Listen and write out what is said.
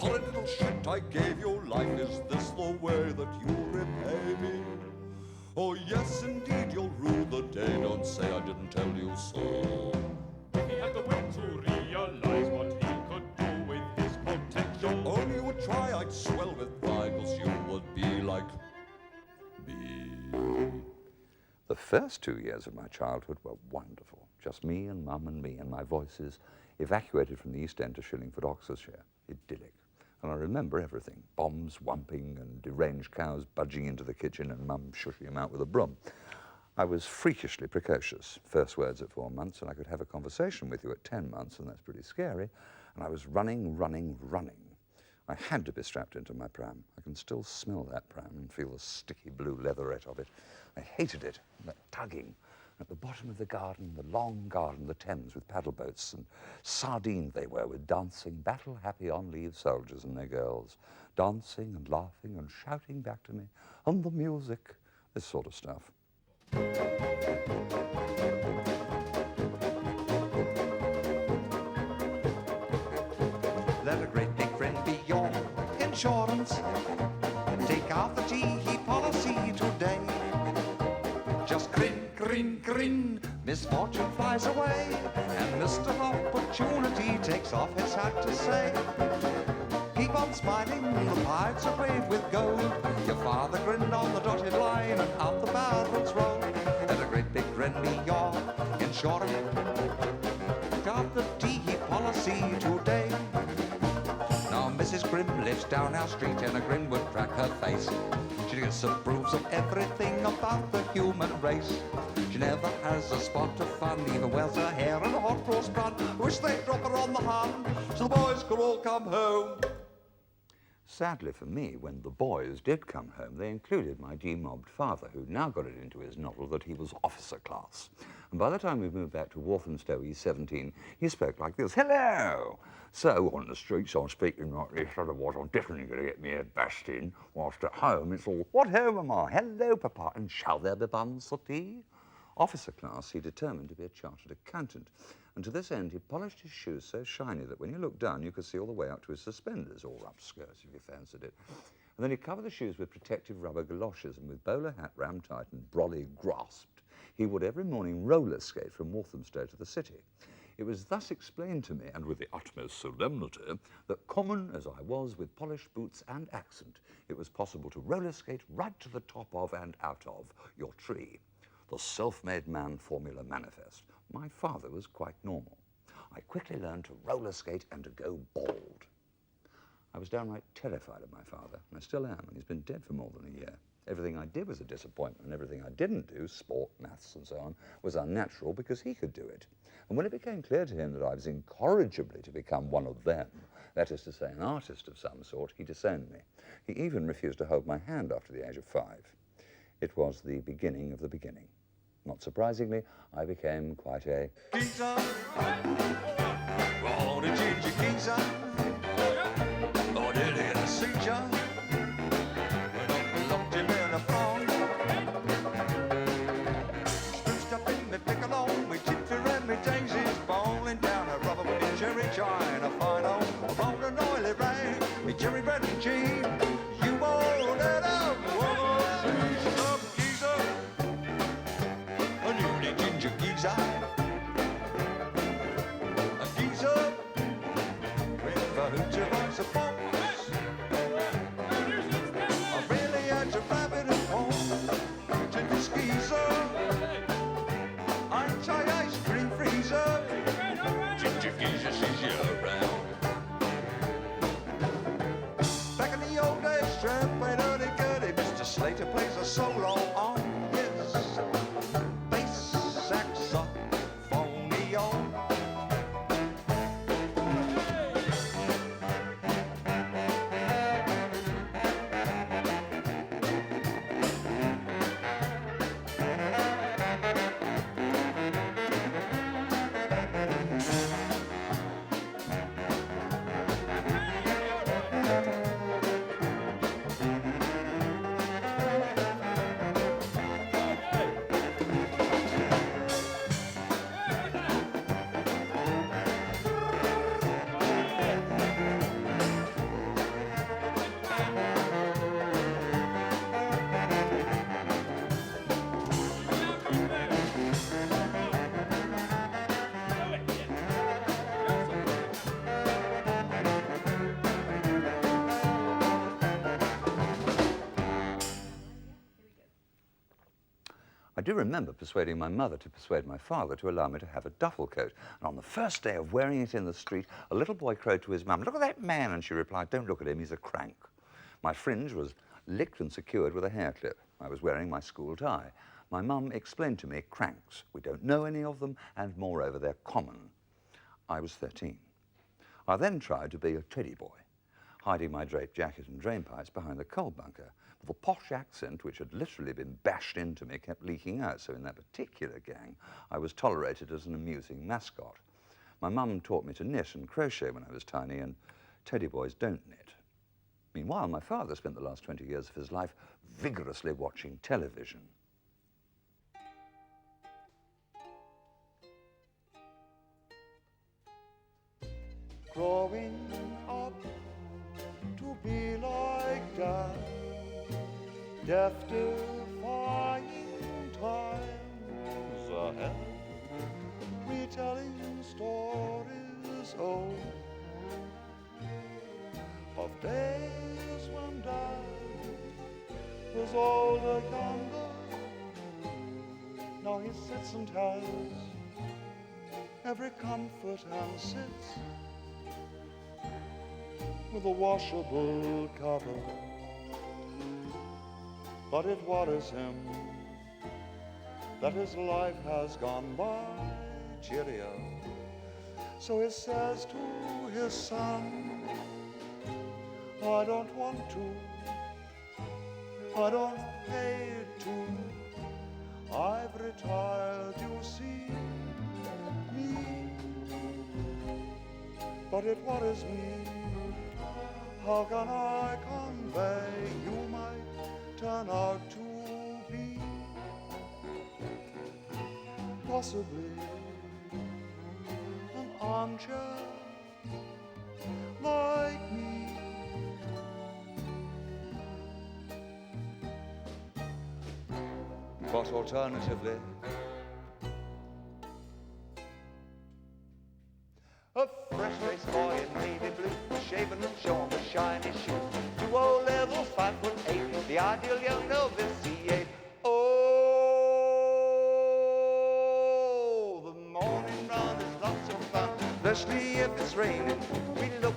Solid little shit, I gave you life. Is this the way that you repay me? Oh yes, indeed, you'll rue the day. Don't say I didn't tell you so. If he had the wit to realize what he could do with his potential. Only you would try, I'd swell with pride, 'cause you would be like me. The first 2 years of my childhood were wonderful. Just me and Mum and me and my voices, evacuated from the East End to Shillingford, Oxfordshire. Idyllic. And I remember everything. Bombs whumping and deranged cows budging into the kitchen and Mum shushing them out with a broom. I was freakishly precocious. First words at 4 months, and I could have a conversation with you at 10 months, and that's pretty scary. And I was running. I had to be strapped into my pram. I can still smell that pram and feel the sticky blue leatherette of it. I hated it, that tugging. At the bottom of the garden, the long garden, the Thames with paddle boats, and sardined they were with dancing, battle-happy on-leave soldiers and their girls, dancing and laughing and shouting back to me, and the music, this sort of stuff. Let a great big friend be your insurance. Take out the GE policy today. Just grin, grin, grin, misfortune flies away, and Mr. Opportunity takes off his hat to say, keep on smiling, the pirates are brave with gold. Your father grinned on the dotted line, and out the barrels rolled. Let a great big friend be your insurance. Take out the GE policy today. Now Mrs. Grimm lives down our street, and a grin would crack her face. She disapproves of everything about the human race. She never has a spot of fun, even wears her hair in a hot cross bun. Wish they'd drop her on the Hun, so the boys could all come home. Sadly for me, when the boys did come home, they included my demobbed father, who'd now got it into his noddle that he was officer class. And by the time we moved back to Walthamstow E17, he spoke like this: hello! So on the streets I'm speaking like this, otherwise I'm definitely going to get me head bashed in, whilst at home it's all, what home am I? Hello, Papa, and shall there be buns for tea? Officer class, he determined to be a chartered accountant, and to this end he polished his shoes so shiny that when you looked down you could see all the way up to his suspenders, or up skirts if you fancied it. And then he covered the shoes with protective rubber galoshes, and with bowler hat rammed tight and brolly grasped, he would every morning roller skate from Walthamstow to the city. It was thus explained to me, and with the utmost solemnity, that common as I was with polished boots and accent, it was possible to roller skate right to the top of and out of your tree. The self-made man formula manifest. My father was quite normal. I quickly learned to roller skate and to go bald. I was downright terrified of my father, and I still am, and he's been dead for more than a year. Everything I did was a disappointment, and everything I didn't do, sport, maths and so on, was unnatural because he could do it. And when it became clear to him that I was incorrigibly to become one of them, that is to say an artist of some sort, he disowned me. He even refused to hold my hand after the age of 5. It was the beginning of the beginning. Not surprisingly, I became quite a Geezer, oh, the ginger geezer, oh, did it suit ya? Locked him in a thong, spruced up in me piccolo, me gypsy and me daisies, bowling down a rubber with a cherry china, fine old rolled an oily rain, me cherry bread and cheese, you won't let up, geezer, a newly ginger geezer. Slater plays a solo on his bass saxophone. I do remember persuading my mother to persuade my father to allow me to have a duffel coat. And on the first day of wearing it in the street, a little boy crowed to his mum, "Look at that man," and she replied, "Don't look at him, he's a crank." My fringe was licked and secured with a hair clip. I was wearing my school tie. My mum explained to me, "Cranks, we don't know any of them, and moreover, they're common." I was 13. I then tried to be a teddy boy, hiding my draped jacket and drainpipes behind the coal bunker. The posh accent, which had literally been bashed into me, kept leaking out, so in that particular gang, I was tolerated as an amusing mascot. My mum taught me to knit and crochet when I was tiny, and teddy boys don't knit. Meanwhile, my father spent the last 20 years of his life vigorously watching television. Growing up to be like Dad, death-defying times ahead, retelling stories old of days when Dad was older, younger. Now he sits and has every comfort and sits with a washable cover. But it worries him that his life has gone by. Cheerio. So he says to his son, "I don't want to, I don't hate to, I've retired, you see me. But it worries me, how can I convey you might turn out to be possibly an armchair like me." But alternatively, a fresh-faced boy in navy blue, shaven and shorn with shiny shoes, 2 O-levels, 5'8", the ideal young novitiate. Oh, the morning run is lots of fun, especially if it's raining.